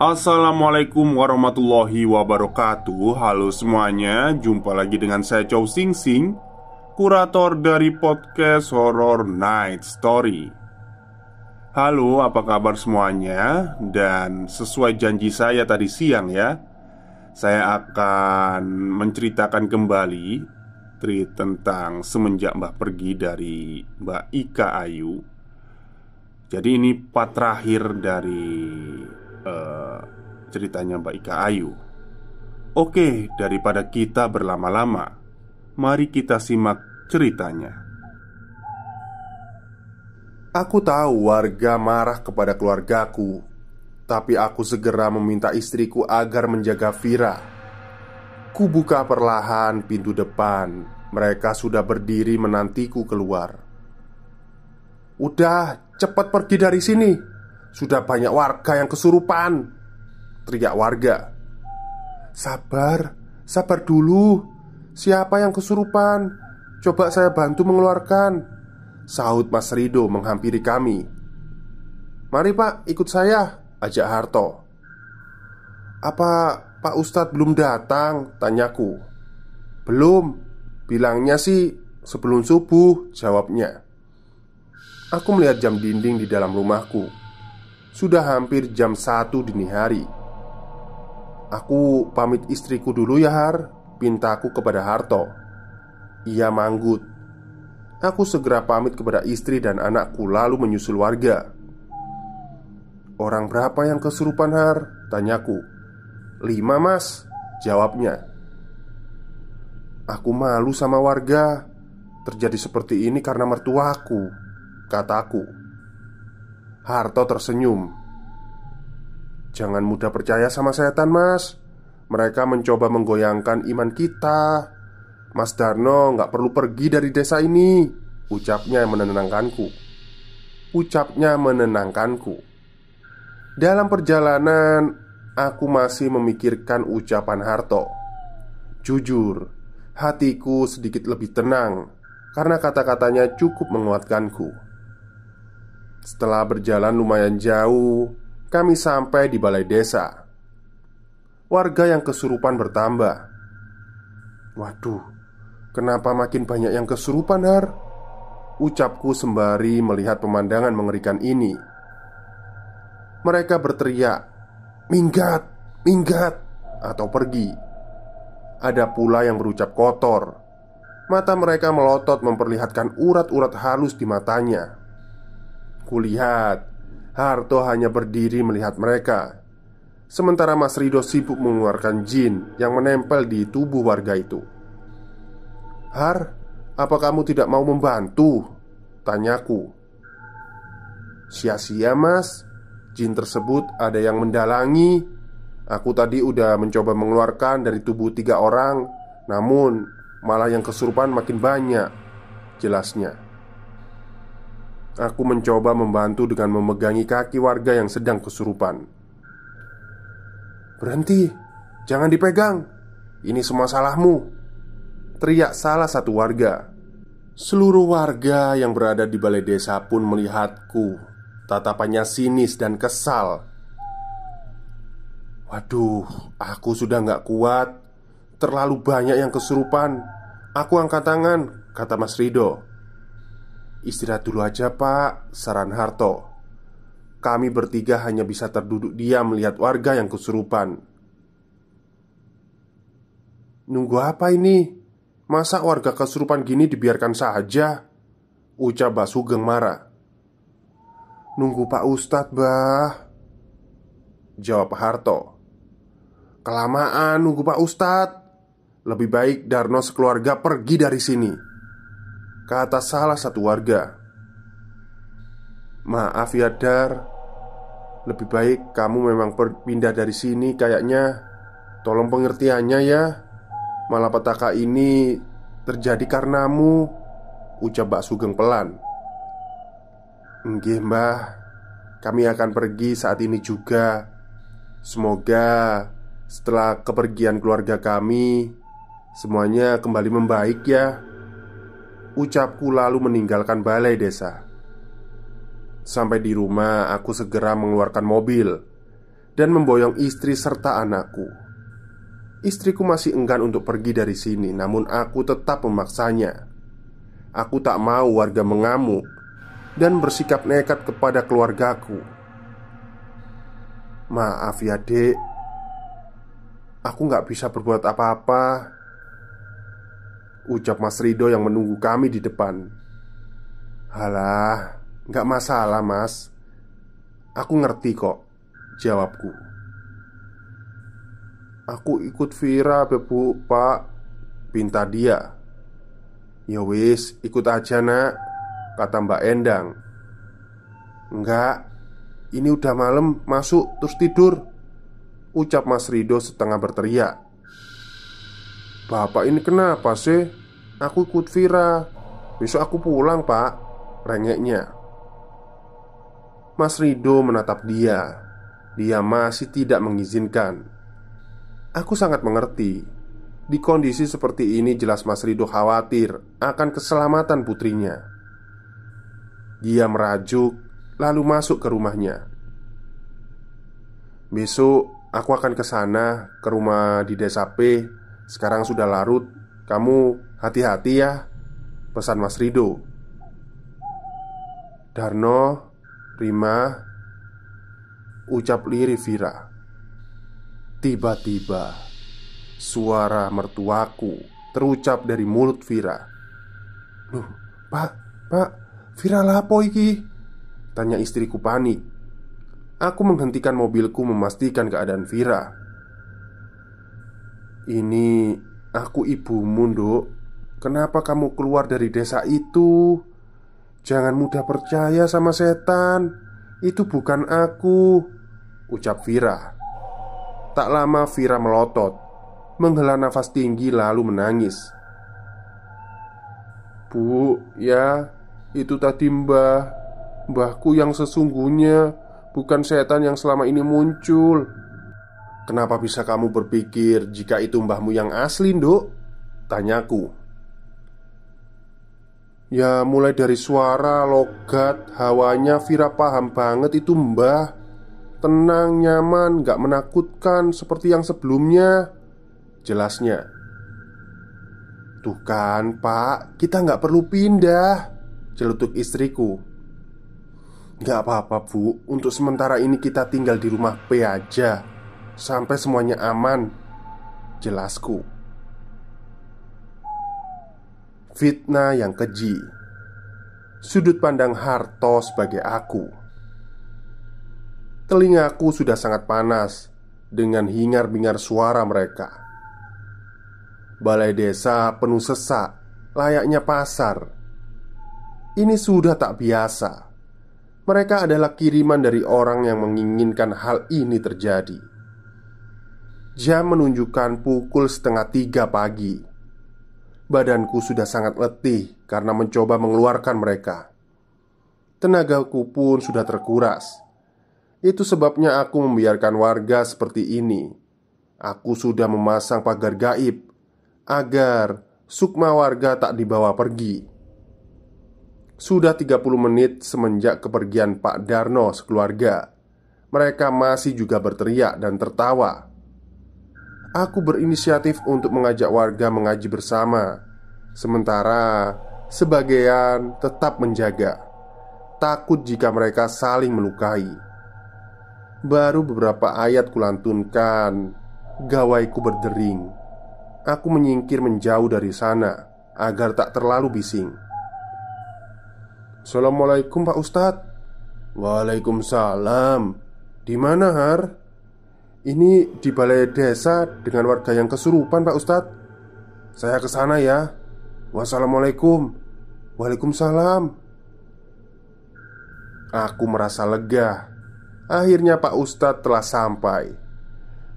Assalamualaikum warahmatullahi wabarakatuh. Halo semuanya, jumpa lagi dengan saya Chow Sing Sing, kurator dari podcast Horror Night Story. Halo, apa kabar semuanya? Dan sesuai janji saya tadi siang ya, saya akan menceritakan kembali tentang semenjak Mbak pergi dari Mbak Ika Ayu. Jadi ini part terakhir dari ceritanya Mbak Ika Ayu. Oke, daripada kita berlama-lama, mari kita simak ceritanya. Aku tahu warga marah kepada keluargaku, tapi aku segera meminta istriku agar menjaga Vira. Kubuka perlahan pintu depan. Mereka sudah berdiri menantiku keluar. "Udah, cepat pergi dari sini. Sudah banyak warga yang kesurupan," teriak warga. Sabar dulu. Siapa yang kesurupan? Coba saya bantu mengeluarkan," sahut Mas Rido menghampiri kami. "Mari Pak, ikut saya," ajak Harto. "Apa Pak Ustadz belum datang?" tanyaku. "Belum, bilangnya sih sebelum subuh," jawabnya. Aku melihat jam dinding di dalam rumahku. Sudah hampir jam 1 dini hari. "Aku pamit istriku dulu ya Har," pintaku kepada Harto. Ia manggut. Aku segera pamit kepada istri dan anakku lalu menyusul warga. "Orang berapa yang kesurupan Har?" tanyaku. "5 mas," jawabnya. "Aku malu sama warga. Terjadi seperti ini karena mertuaku," kataku. Harto tersenyum. "Jangan mudah percaya sama setan mas. Mereka mencoba menggoyangkan iman kita. Mas Darno nggak perlu pergi dari desa ini," ucapnya menenangkanku. Dalam perjalanan, aku masih memikirkan ucapan Harto. Jujur, hatiku sedikit lebih tenang karena kata-katanya cukup menguatkanku. Setelah berjalan lumayan jauh, kami sampai di balai desa. Warga yang kesurupan bertambah. "Waduh, kenapa makin banyak yang kesurupan Har?" ucapku sembari melihat pemandangan mengerikan ini. Mereka berteriak, "Minggat, minggat," atau "pergi." Ada pula yang berucap kotor. Mata mereka melotot memperlihatkan urat-urat halus di matanya. Kulihat Harto hanya berdiri melihat mereka, sementara Mas Rido sibuk mengeluarkan jin yang menempel di tubuh warga itu. "Har, apa kamu tidak mau membantu?" tanyaku. "Sia-sia mas, jin tersebut ada yang mendalangi. Aku tadi udah mencoba mengeluarkan dari tubuh 3 orang, namun malah yang kesurupan makin banyak," jelasnya. Aku mencoba membantu dengan memegangi kaki warga yang sedang kesurupan. "Berhenti, jangan dipegang. Ini semua salahmu," teriak salah satu warga. Seluruh warga yang berada di balai desa pun melihatku. Tatapannya sinis dan kesal. "Waduh, aku sudah gak kuat. Terlalu banyak yang kesurupan. Aku angkat tangan," kata Mas Rido. "Istirahat dulu aja Pak," saran Harto. "Kami bertiga hanya bisa terduduk diam melihat warga yang kesurupan." "Nunggu apa ini? Masa warga kesurupan gini dibiarkan saja?" ucap Mbak Sugeng marah. "Nunggu Pak Ustadz bah," jawab Harto. "Kelamaan nunggu Pak Ustadz. Lebih baik Darno sekeluarga pergi dari sini," kata salah satu warga. "Maaf ya Dar, lebih baik kamu memang pindah dari sini kayaknya. Tolong pengertiannya ya. Malapetaka ini terjadi karenamu," ucap Mbak Sugeng pelan. "Nggih mbah, kami akan pergi saat ini juga. Semoga setelah kepergian keluarga kami, semuanya kembali membaik ya," ucapku lalu meninggalkan balai desa. Sampai di rumah, aku segera mengeluarkan mobil dan memboyong istri serta anakku. Istriku masih enggan untuk pergi dari sini, namun aku tetap memaksanya. Aku tak mau warga mengamuk dan bersikap nekat kepada keluargaku. "Maaf ya dek, aku gak bisa berbuat apa-apa," ucap Mas Rido yang menunggu kami di depan. "Halah, gak masalah mas, aku ngerti kok," jawabku. "Aku ikut Vira bebu pak," pinta dia. "Ya wis, ikut aja nak," kata Mbak Endang. "Enggak, ini udah malam, masuk terus tidur," ucap Mas Rido setengah berteriak. "Bapak ini kenapa sih? Aku ikut Vira, besok aku pulang pak," rengeknya. Mas Rido menatap dia. Dia masih tidak mengizinkan. Aku sangat mengerti. Di kondisi seperti ini jelas Mas Rido khawatir akan keselamatan putrinya. Dia merajuk lalu masuk ke rumahnya. "Besok aku akan ke sana, ke rumah di desa P. Sekarang sudah larut. Kamu hati-hati ya," pesan Mas Rido. "Darno, Rima," ucap lirih Vira. Tiba-tiba suara mertuaku terucap dari mulut Vira. "Loh, Pak, Vira lapo iki?" tanya istriku panik. Aku menghentikan mobilku memastikan keadaan Vira. "Ini aku ibumu, Nduk. Kenapa kamu keluar dari desa itu? Jangan mudah percaya sama setan. Itu bukan aku," ucap Vira. Tak lama Vira melotot, menghela nafas tinggi lalu menangis. "Bu, ya, itu tadi mbahku yang sesungguhnya, bukan setan yang selama ini muncul." "Kenapa bisa kamu berpikir jika itu mbahmu yang asli, Nduk?" tanyaku. "Ya mulai dari suara, logat, hawanya Vira paham banget itu mbah. Tenang, nyaman, gak menakutkan seperti yang sebelumnya," jelasnya. "Tuh kan pak, kita gak perlu pindah," celetuk istriku. "Gak apa-apa bu, untuk sementara ini kita tinggal di rumah P aja sampai semuanya aman," jelasku. Fitnah yang keji. Sudut pandang Harto sebagai aku. Telingaku sudah sangat panas dengan hingar-bingar suara mereka. Balai desa penuh sesak, layaknya pasar. Ini sudah tak biasa. Mereka adalah kiriman dari orang yang menginginkan hal ini terjadi. Jam menunjukkan pukul 2:30 pagi. Badanku sudah sangat letih karena mencoba mengeluarkan mereka. Tenagaku pun sudah terkuras. Itu sebabnya aku membiarkan warga seperti ini. Aku sudah memasang pagar gaib agar sukma warga tak dibawa pergi. Sudah 30 menit semenjak kepergian Pak Darno sekeluarga. Mereka masih juga berteriak dan tertawa. Aku berinisiatif untuk mengajak warga mengaji bersama. Sementara sebagian tetap menjaga, takut jika mereka saling melukai. Baru beberapa ayat kulantunkan, gawaiku berdering. Aku menyingkir menjauh dari sana agar tak terlalu bising. "Assalamualaikum Pak Ustadz." "Waalaikumsalam. Di mana Har?" "Ini di balai desa dengan warga yang kesurupan Pak Ustadz. Saya ke sana ya. Wassalamualaikum." "Waalaikumsalam." Aku merasa lega. Akhirnya Pak Ustadz telah sampai.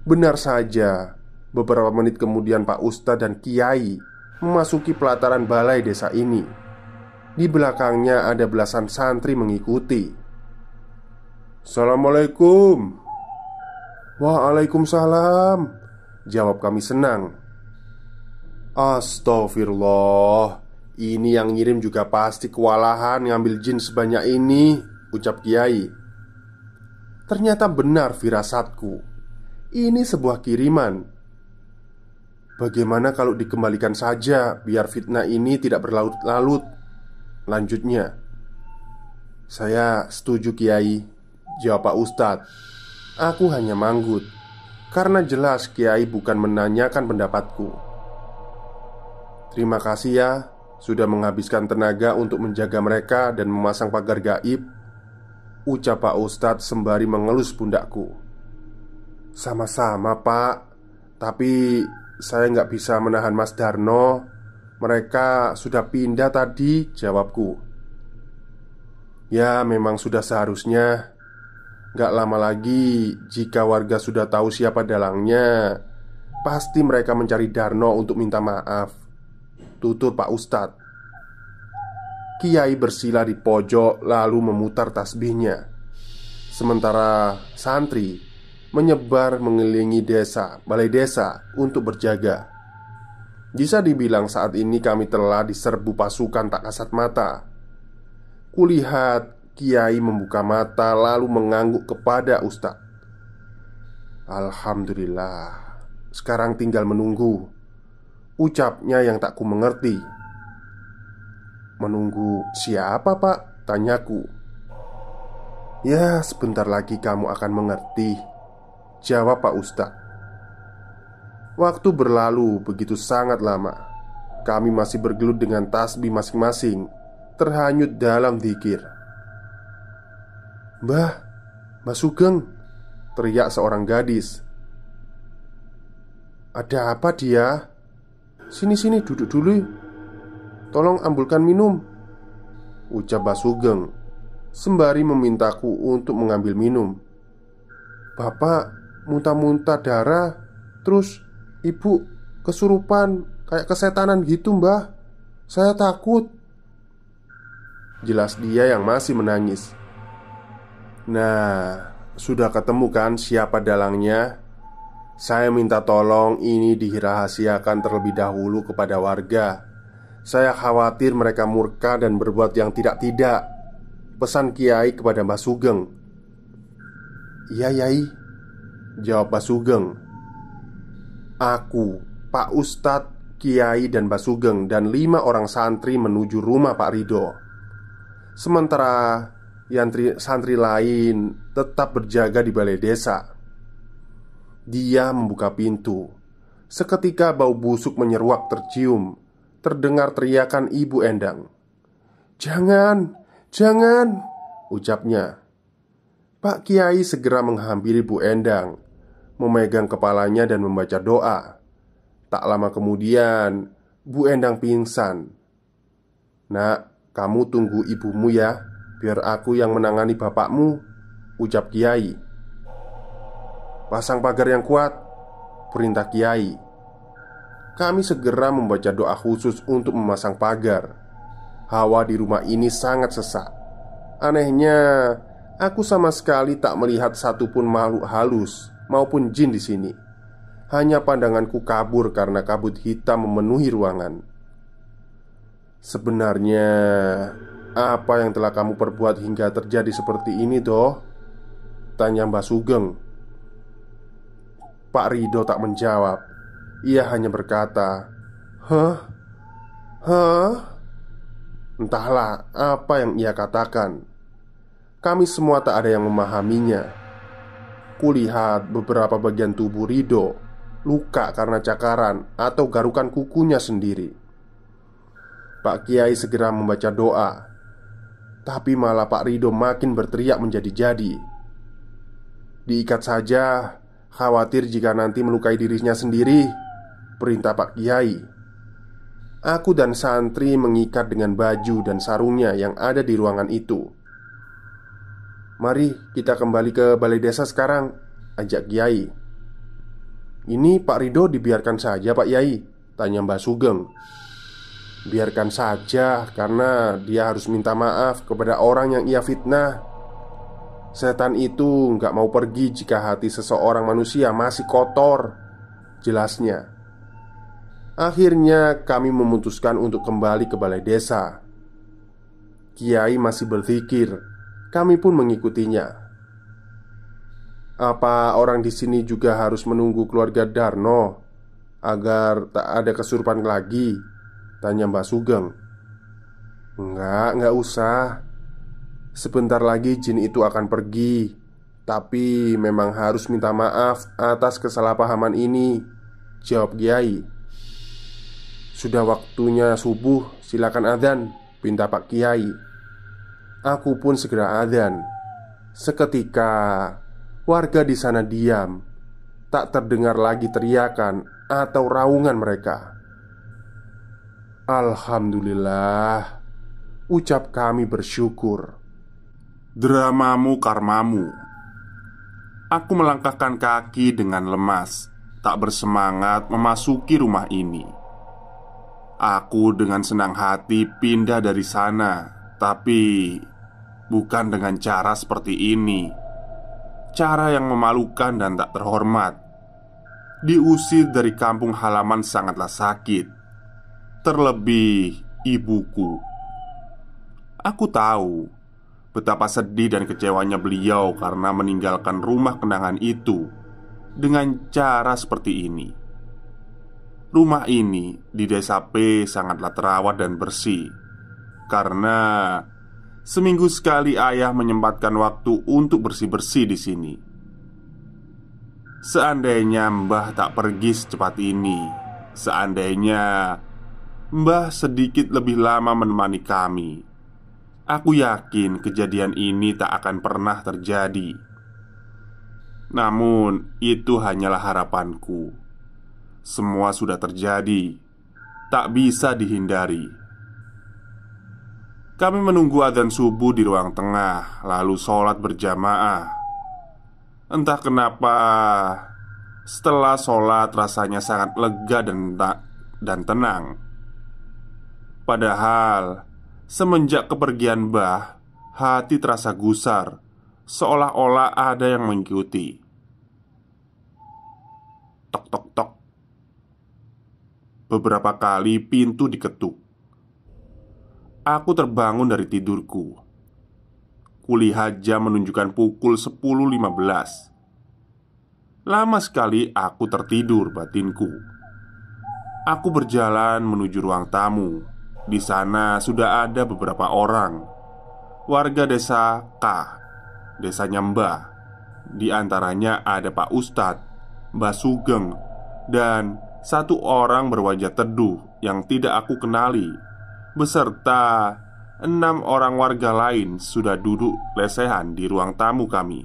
Benar saja, beberapa menit kemudian Pak Ustadz dan Kiai memasuki pelataran balai desa ini. Di belakangnya ada belasan santri mengikuti. "Assalamualaikum." "Waalaikumsalam," jawab kami senang. "Astagfirullah, ini yang ngirim juga pasti kewalahan ngambil jin sebanyak ini," ucap Kiai. Ternyata benar firasatku. Ini sebuah kiriman. Bagaimana kalau dikembalikan saja, biar fitnah ini tidak berlarut-larut? Lanjutnya, "Saya setuju Kiai," jawab Pak Ustadz. Aku hanya manggut, karena jelas Kiai bukan menanyakan pendapatku. "Terima kasih ya, sudah menghabiskan tenaga untuk menjaga mereka dan memasang pagar gaib," ucap Pak Ustadz sembari mengelus pundakku. "Sama-sama Pak, tapi saya nggak bisa menahan Mas Darno. Mereka sudah pindah tadi," jawabku. "Ya memang sudah seharusnya. Gak lama lagi jika warga sudah tahu siapa dalangnya, pasti mereka mencari Darno untuk minta maaf," tutur Pak Ustadz. Kiai bersila di pojok lalu memutar tasbihnya, sementara santri menyebar mengelilingi balai desa untuk berjaga. Bisa dibilang saat ini kami telah diserbu pasukan tak kasat mata. Kulihat Kiai membuka mata lalu mengangguk kepada Ustadz. "Alhamdulillah, sekarang tinggal menunggu," ucapnya yang tak ku mengerti. "Menunggu siapa Pak?" tanyaku. "Ya sebentar lagi kamu akan mengerti," jawab Pak Ustadz. Waktu berlalu begitu sangat lama. Kami masih bergelut dengan tasbih masing-masing, terhanyut dalam zikir. Mbah Sugeng," teriak seorang gadis. "Ada apa dia? Sini duduk dulu. Tolong ambilkan minum," ucap Mbah Sugeng sembari memintaku untuk mengambil minum. "Bapak muntah-muntah darah, terus ibu kesurupan kayak kesetanan gitu Mbah. Saya takut." Jelas dia yang masih menangis. "Nah, sudah ketemu kan siapa dalangnya? Saya minta tolong ini dirahasiakan terlebih dahulu kepada warga. Saya khawatir mereka murka dan berbuat yang tidak-tidak," pesan Kiai kepada Mbah Sugeng. "Iya Yai," jawab Mbah Sugeng. Aku, Pak Ustadz, Kiai dan Mbah Sugeng dan 5 orang santri menuju rumah Pak Rido. Sementara santri lain tetap berjaga di balai desa. Dia membuka pintu. Seketika bau busuk menyeruak tercium. Terdengar teriakan Ibu Endang. Jangan!" ucapnya. Pak Kiai segera menghampiri Bu Endang, memegang kepalanya dan membaca doa. Tak lama kemudian Bu Endang pingsan. "Nak, kamu tunggu ibumu ya, biar aku yang menangani bapakmu," ucap Kiai. "Pasang pagar yang kuat," perintah Kiai. Kami segera membaca doa khusus untuk memasang pagar. Hawa di rumah ini sangat sesak. Anehnya, aku sama sekali tak melihat satupun makhluk halus maupun jin di sini. Hanya pandanganku kabur karena kabut hitam memenuhi ruangan. "Sebenarnya apa yang telah kamu perbuat hingga terjadi seperti ini, Doh?" tanya Mbah Sugeng. Pak Rido tak menjawab. Ia hanya berkata, Hah? Entahlah apa yang ia katakan. Kami semua tak ada yang memahaminya. Kulihat beberapa bagian tubuh Rido luka karena cakaran atau garukan kukunya sendiri. Pak Kiai segera membaca doa, tapi malah Pak Rido makin berteriak menjadi-jadi. "Diikat saja, khawatir jika nanti melukai dirinya sendiri," perintah Pak Kiai. Aku dan santri mengikat dengan baju dan sarungnya yang ada di ruangan itu. "Mari kita kembali ke balai desa sekarang," ajak Kiai. "Ini Pak Rido dibiarkan saja Pak Yai?" tanya Mbah Sugeng. "Biarkan saja, karena dia harus minta maaf kepada orang yang ia fitnah. Setan itu nggak mau pergi jika hati seseorang manusia masih kotor," jelasnya. Akhirnya kami memutuskan untuk kembali ke balai desa. Kiai masih berzikir. Kami pun mengikutinya. Apa orang di sini juga harus menunggu keluarga Darno agar tak ada kesurupan lagi? Tanya Mbak Sugeng. Enggak usah. Sebentar lagi jin itu akan pergi. Tapi memang harus minta maaf atas kesalahpahaman ini, jawab Kiai. Sudah waktunya subuh, silakan adzan, pinta Pak Kiai. Aku pun segera adzan. Seketika warga di sana diam. Tak terdengar lagi teriakan atau raungan mereka. Alhamdulillah, ucap kami bersyukur. Dramamu karmamu. Aku melangkahkan kaki dengan lemas, tak bersemangat memasuki rumah ini. Aku dengan senang hati pindah dari sana, tapi bukan dengan cara seperti ini. Cara yang memalukan dan tak terhormat. Diusir dari kampung halaman sangatlah sakit. Terlebih ibuku. Aku tahu betapa sedih dan kecewanya beliau karena meninggalkan rumah kenangan itu dengan cara seperti ini. Rumah ini di desa P sangatlah terawat dan bersih karena seminggu sekali ayah menyempatkan waktu untuk bersih-bersih di sini. Seandainya Mbah tak pergi secepat ini, seandainya Mbah sedikit lebih lama menemani kami, aku yakin kejadian ini tak akan pernah terjadi. Namun itu hanyalah harapanku. Semua sudah terjadi, tak bisa dihindari. Kami menunggu adzan subuh di ruang tengah, lalu sholat berjamaah. Entah kenapa, setelah sholat rasanya sangat lega dan tenang. Padahal semenjak kepergian Mbah, hati terasa gusar, seolah-olah ada yang mengikuti. Tok tok tok. Beberapa kali pintu diketuk. Aku terbangun dari tidurku. Kulihat jam menunjukkan pukul 10.15. Lama sekali aku tertidur batinku. Aku berjalan menuju ruang tamu. Di sana sudah ada beberapa orang warga desa K, desanya Mbah. Di antaranya ada Pak Ustadz, Mbah Sugeng, dan satu orang berwajah teduh yang tidak aku kenali, beserta 6 orang warga lain sudah duduk lesehan di ruang tamu kami.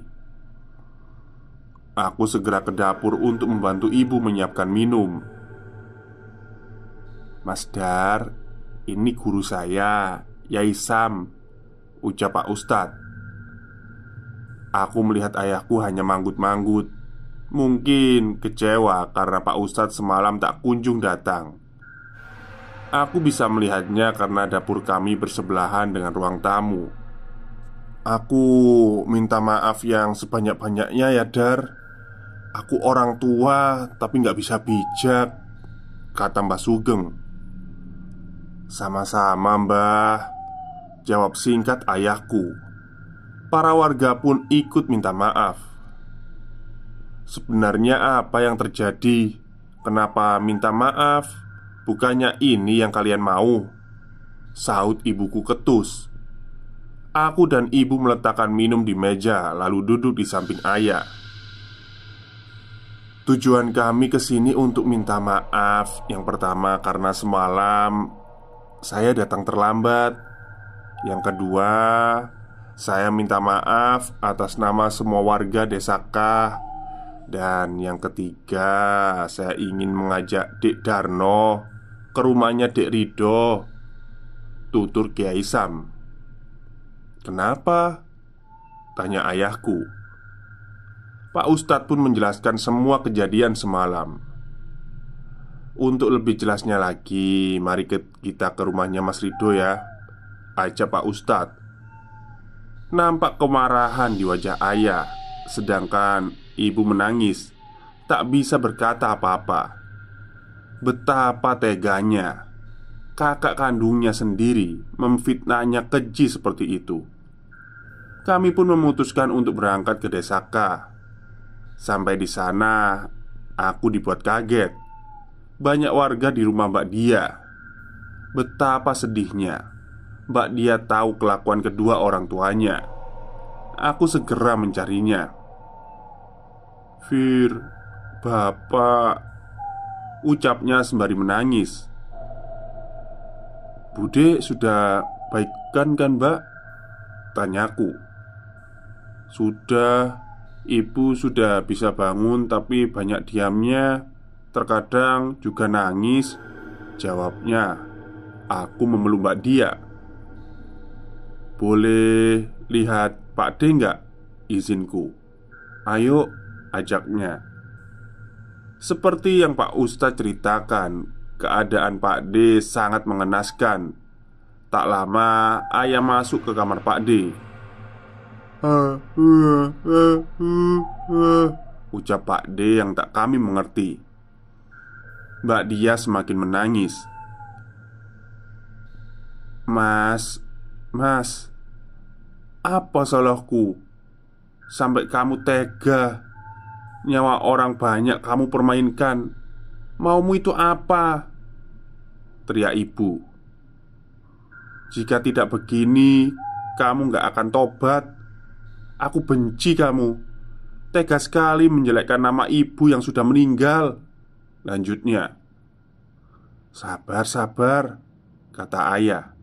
Aku segera ke dapur untuk membantu ibu menyiapkan minum. Mas Dar, ini guru saya, Yai Sam, ucap Pak Ustadz. Aku melihat ayahku hanya manggut-manggut. Mungkin kecewa karena Pak Ustadz semalam tak kunjung datang. Aku bisa melihatnya karena dapur kami bersebelahan dengan ruang tamu. Aku minta maaf yang sebanyak-banyaknya ya Dar. Aku orang tua tapi gak bisa bijak, kata Mbah Sugeng. Sama-sama Mbah, jawab singkat ayahku. Para warga pun ikut minta maaf. Sebenarnya apa yang terjadi? Kenapa minta maaf? Bukannya ini yang kalian mau? Sahut ibuku ketus. Aku dan ibu meletakkan minum di meja, lalu duduk di samping ayah. Tujuan kami ke sini untuk minta maaf. Yang pertama karena semalam saya datang terlambat. Yang kedua, saya minta maaf atas nama semua warga desa K. Dan yang ketiga, saya ingin mengajak Dek Darno ke rumahnya Dek Rido, tutur Kiai Sam. Kenapa? Tanya ayahku. Pak Ustadz pun menjelaskan semua kejadian semalam. Untuk lebih jelasnya lagi, mari kita ke rumahnya Mas Rido ya, ajak Pak Ustadz. Nampak kemarahan di wajah ayah, sedangkan ibu menangis, tak bisa berkata apa-apa. Betapa teganya kakak kandungnya sendiri memfitnahnya keji seperti itu. Kami pun memutuskan untuk berangkat ke desa K. Sampai di sana, aku dibuat kaget. Banyak warga di rumah Mbak Dia. Betapa sedihnya. Mbak Dia tahu kelakuan kedua orang tuanya. Aku segera mencarinya. "Fir, Bapak," ucapnya sembari menangis. "Bude sudah baikkan kan, Mbak?" tanyaku. "Sudah, Ibu sudah bisa bangun tapi banyak diamnya. Terkadang juga nangis," jawabnya. Aku memeluk Mbak Dia. "Boleh lihat Pak D nggak?" izinku. "Ayo," ajaknya. Seperti yang Pak Ustadz ceritakan, keadaan Pak D sangat mengenaskan. Tak lama ayah masuk ke kamar Pak D. Ucap Pak D yang tak kami mengerti. Mbak Dia semakin menangis. Mas, apa salahku sampai kamu tega? Nyawa orang banyak kamu permainkan. Maumu itu apa?" teriak ibu. "Jika tidak begini, kamu gak akan tobat. Aku benci kamu. Tega sekali menjelekkan nama ibu yang sudah meninggal," lanjutnya. Sabar," kata ayah.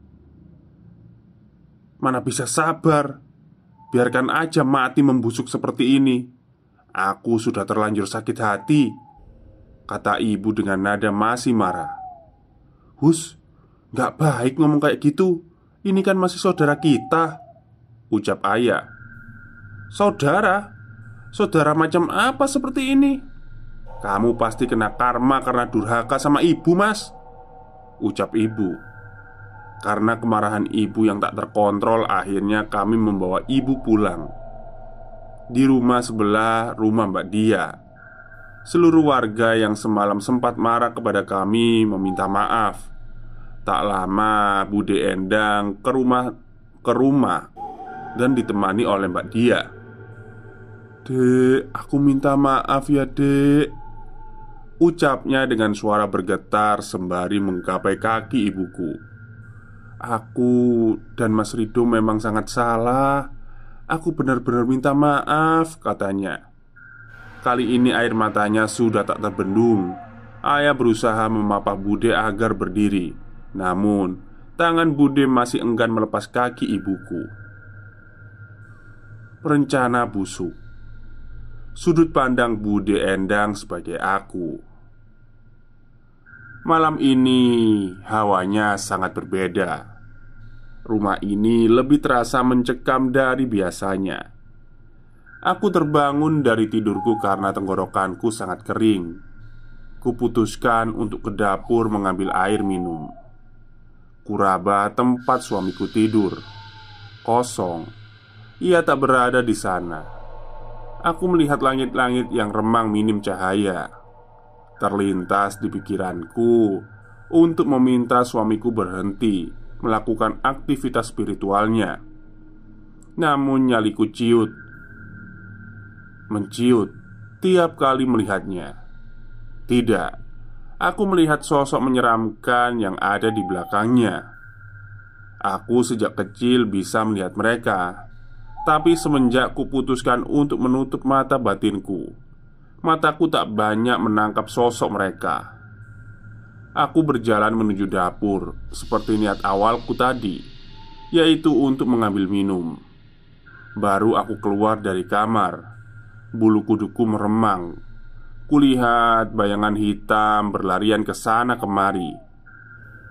"Mana bisa sabar. Biarkan aja mati membusuk seperti ini. Aku sudah terlanjur sakit hati," kata ibu dengan nada masih marah. "Hus, gak baik ngomong kayak gitu. Ini kan masih saudara kita," ucap ayah. "Saudara? Saudara macam apa seperti ini? Kamu pasti kena karma karena durhaka sama ibu, mas," ucap ibu. Karena kemarahan ibu yang tak terkontrol, akhirnya kami membawa ibu pulang. Di rumah sebelah rumah Mbak Dia, seluruh warga yang semalam sempat marah kepada kami meminta maaf. Tak lama Bude Endang ke rumah dan ditemani oleh Mbak Dia. "Dek, aku minta maaf ya, Dek," ucapnya dengan suara bergetar sembari menggapai kaki ibuku. "Aku dan Mas Rido memang sangat salah. Aku benar-benar minta maaf," katanya. Kali ini air matanya sudah tak terbendung. Ayah berusaha memapah Bude agar berdiri. Namun tangan Bude masih enggan melepas kaki ibuku. Rencana busuk. Sudut pandang Bude Endang sebagai aku. Malam ini hawanya sangat berbeda. Rumah ini lebih terasa mencekam dari biasanya. Aku terbangun dari tidurku karena tenggorokanku sangat kering. Kuputuskan untuk ke dapur mengambil air minum. Kuraba tempat suamiku tidur. Kosong. Ia tak berada di sana. Aku melihat langit-langit yang remang minim cahaya. Terlintas di pikiranku untuk meminta suamiku berhenti melakukan aktivitas spiritualnya. Namun nyaliku menciut tiap kali melihatnya. Tidak, aku melihat sosok menyeramkan yang ada di belakangnya. Aku sejak kecil bisa melihat mereka. Tapi semenjak kuputuskan untuk menutup mata batinku, mataku tak banyak menangkap sosok mereka. Aku berjalan menuju dapur seperti niat awalku tadi, yaitu untuk mengambil minum. Baru aku keluar dari kamar, bulu kuduku meremang. Kulihat bayangan hitam berlarian ke sana kemari.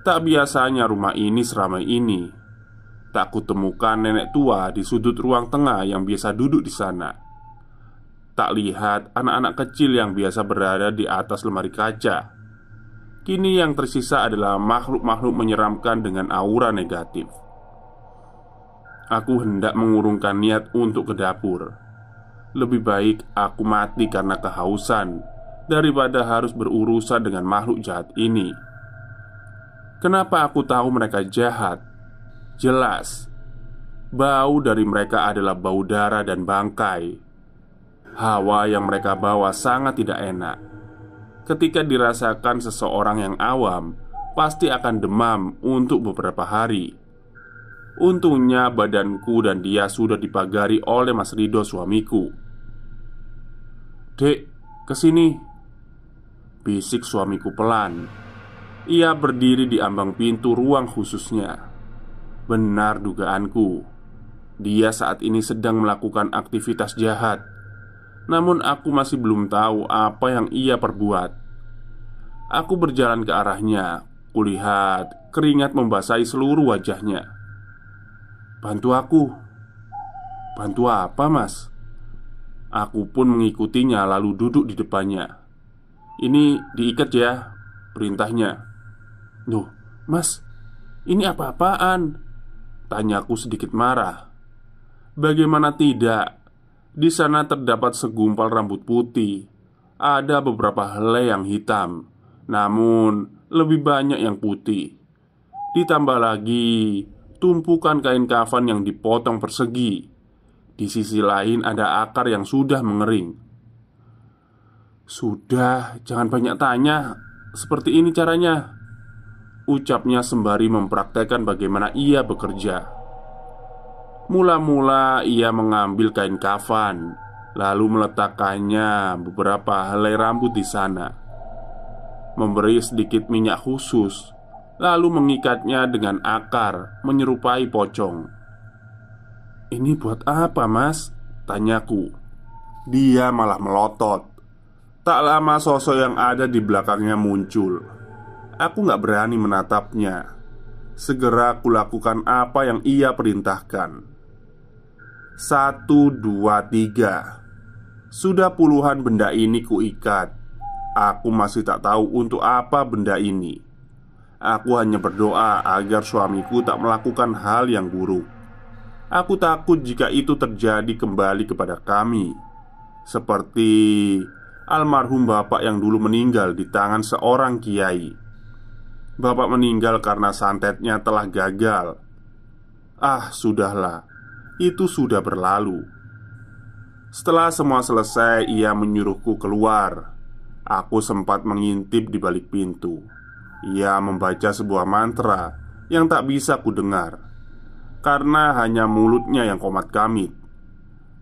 Tak biasanya rumah ini seramai ini. Tak kutemukan nenek tua di sudut ruang tengah yang biasa duduk di sana. Tak lihat anak-anak kecil yang biasa berada di atas lemari kaca. Kini yang tersisa adalah makhluk-makhluk menyeramkan dengan aura negatif. Aku hendak mengurungkan niat untuk ke dapur. Lebih baik aku mati karena kehausan daripada harus berurusan dengan makhluk jahat ini. Kenapa aku tahu mereka jahat? Jelas, bau dari mereka adalah bau darah dan bangkai. Hawa yang mereka bawa sangat tidak enak. Ketika dirasakan seseorang yang awam, pasti akan demam untuk beberapa hari. Untungnya badanku dan dia sudah dipagari oleh Mas Rido suamiku. "Dek, kesini," bisik suamiku pelan. Ia berdiri di ambang pintu ruang khususnya. Benar dugaanku, dia saat ini sedang melakukan aktivitas jahat. Namun aku masih belum tahu apa yang ia perbuat. Aku berjalan ke arahnya. Kulihat keringat membasahi seluruh wajahnya. "Bantu aku." "Bantu apa, Mas?" Aku pun mengikutinya lalu duduk di depannya. "Ini diikat ya," perintahnya. "Loh, Mas, ini apa-apaan?" tanyaku sedikit marah. Bagaimana tidak? Di sana terdapat segumpal rambut putih. Ada beberapa helai yang hitam, namun lebih banyak yang putih. Ditambah lagi tumpukan kain kafan yang dipotong persegi. Di sisi lain ada akar yang sudah mengering. "Sudah, jangan banyak tanya. Seperti ini caranya," ucapnya sembari mempraktekkan bagaimana ia bekerja. Mula-mula ia mengambil kain kafan, lalu meletakkannya beberapa helai rambut di sana, memberi sedikit minyak khusus, lalu mengikatnya dengan akar menyerupai pocong. "Ini buat apa, Mas?" tanyaku. Dia malah melotot. Tak lama sosok yang ada di belakangnya muncul. Aku gak berani menatapnya. Segera kulakukan apa yang ia perintahkan. 1, 2, 3. Sudah puluhan benda ini kuikat. Aku masih tak tahu untuk apa benda ini. Aku hanya berdoa agar suamiku tak melakukan hal yang buruk. Aku takut jika itu terjadi kembali kepada kami, seperti almarhum bapak yang dulu meninggal di tangan seorang kiai. Bapak meninggal karena santetnya telah gagal. Ah, sudahlah. Itu sudah berlalu. Setelah semua selesai, ia menyuruhku keluar. Aku sempat mengintip di balik pintu. Ia membaca sebuah mantra yang tak bisa kudengar karena hanya mulutnya yang komat kamit.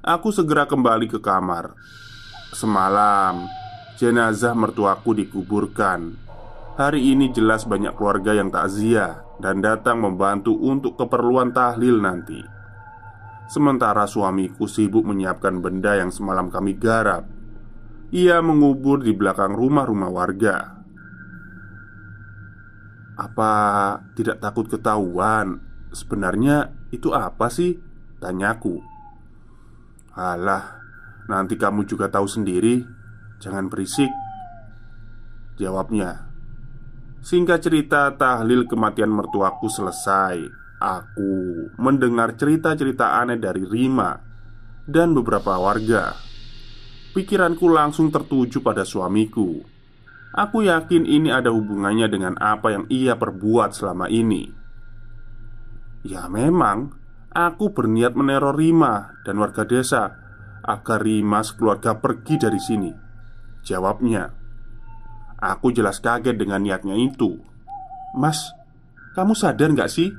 Aku segera kembali ke kamar. Semalam, jenazah mertuaku dikuburkan. Hari ini jelas banyak keluarga yang takziah dan datang membantu untuk keperluan tahlil nanti. Sementara suamiku sibuk menyiapkan benda yang semalam kami garap. Ia mengubur di belakang rumah-rumah warga. "Apa tidak takut ketahuan? Sebenarnya itu apa sih?" tanyaku. "Alah, nanti kamu juga tahu sendiri. Jangan berisik," jawabnya. Singkat cerita, tahlil kematian mertuaku selesai. Aku mendengar cerita-cerita aneh dari Rima dan beberapa warga. Pikiranku langsung tertuju pada suamiku. Aku yakin ini ada hubungannya dengan apa yang ia perbuat selama ini. Ya memang, aku berniat meneror Rima dan warga desa agar Rima sekeluarga pergi dari sini, jawabnya. Aku jelas kaget dengan niatnya itu. "Mas, kamu sadar gak sih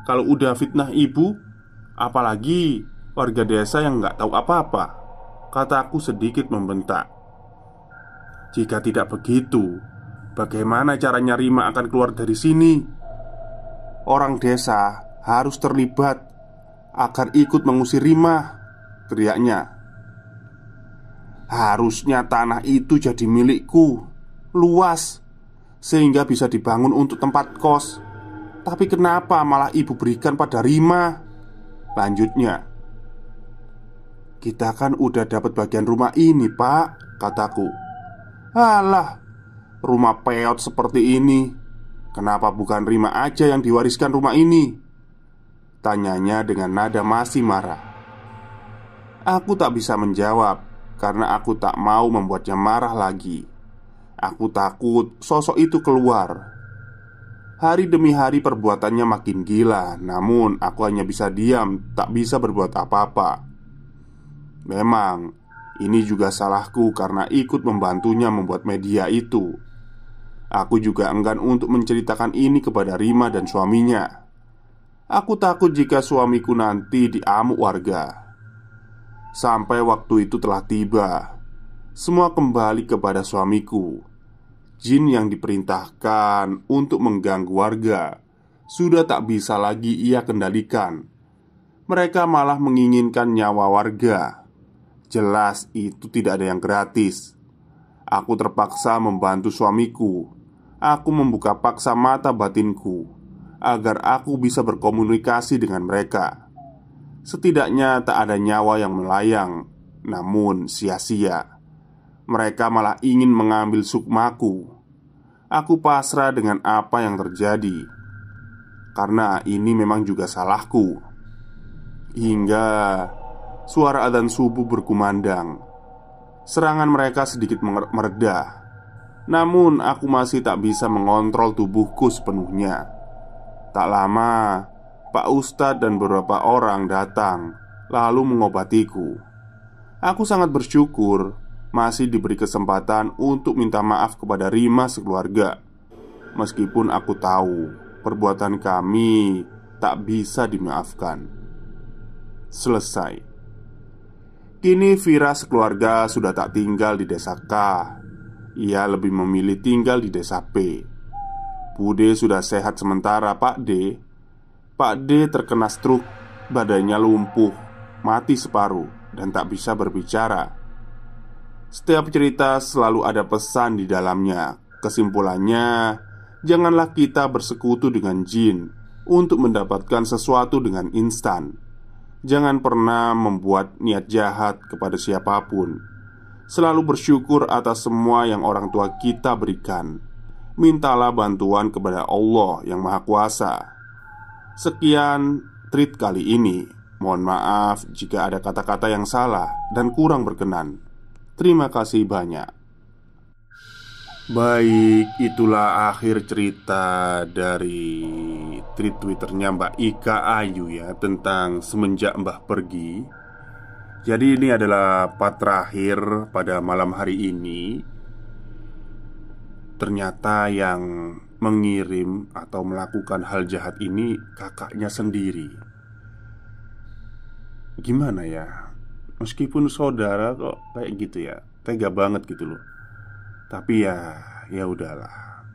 kalau udah fitnah ibu? Apalagi warga desa yang gak tahu apa-apa," kataku sedikit membentak. "Jika tidak begitu, bagaimana caranya Rima akan keluar dari sini? Orang desa harus terlibat agar ikut mengusir Rima," teriaknya. "Harusnya tanah itu jadi milikku, luas, sehingga bisa dibangun untuk tempat kos. Tapi kenapa malah ibu berikan pada Rima?" lanjutnya. "Kita kan udah dapat bagian rumah ini, Pak," kataku. "Alah, rumah peot seperti ini, kenapa bukan Rima aja yang diwariskan rumah ini?" tanyanya dengan nada masih marah. Aku tak bisa menjawab karena aku tak mau membuatnya marah lagi. Aku takut sosok itu keluar. Hari demi hari perbuatannya makin gila. Namun aku hanya bisa diam, tak bisa berbuat apa-apa. Memang Ini juga salahku karena ikut membantunya membuat media itu. Aku juga enggan untuk menceritakan ini kepada Rima dan suaminya. Aku takut jika suamiku nanti diamuk warga. Sampai waktu itu telah tiba. Semua kembali kepada suamiku. Jin yang diperintahkan untuk mengganggu warga sudah tak bisa lagi ia kendalikan. Mereka malah menginginkan nyawa warga. Jelas itu tidak ada yang gratis. Aku terpaksa membantu suamiku. Aku membuka paksa mata batinku agar aku bisa berkomunikasi dengan mereka. Setidaknya tak ada nyawa yang melayang. Namun sia-sia. Mereka malah ingin mengambil sukmaku. Aku pasrah dengan apa yang terjadi, karena ini memang juga salahku. Hingga suara adzan subuh berkumandang. Serangan mereka sedikit mereda. Namun aku masih tak bisa mengontrol tubuhku sepenuhnya. Tak lama, Pak Ustadz dan beberapa orang datang lalu mengobatiku. Aku sangat bersyukur masih diberi kesempatan untuk minta maaf kepada Rima sekeluarga. Meskipun aku tahu perbuatan kami tak bisa dimaafkan. Selesai. Kini Vira sekeluarga sudah tak tinggal di desa K. Ia lebih memilih tinggal di desa P. Bude sudah sehat sementara Pak D. Pak D terkena stroke, badannya lumpuh, mati separuh, dan tak bisa berbicara. Setiap cerita selalu ada pesan di dalamnya. Kesimpulannya, janganlah kita bersekutu dengan jin untuk mendapatkan sesuatu dengan instan. Jangan pernah membuat niat jahat kepada siapapun. Selalu bersyukur atas semua yang orang tua kita berikan. Mintalah bantuan kepada Allah yang Maha Kuasa. Sekian treat kali ini. Mohon maaf jika ada kata-kata yang salah dan kurang berkenan. Terima kasih banyak. Baik, itulah akhir cerita dari tweet Twitternya Mbak Ika Ayu ya, tentang semenjak Mbah pergi. Jadi ini adalah part terakhir pada malam hari ini. Ternyata yang mengirim atau melakukan hal jahat ini kakaknya sendiri. Gimana ya? Meskipun saudara kok kayak gitu ya, tega banget gitu loh. Tapi ya udahlah.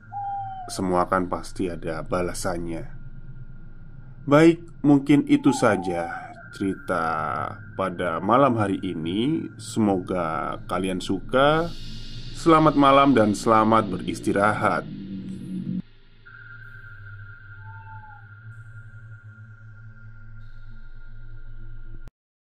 Semua kan pasti ada balasannya. Baik, mungkin itu saja cerita pada malam hari ini. Semoga kalian suka. Selamat malam dan selamat beristirahat.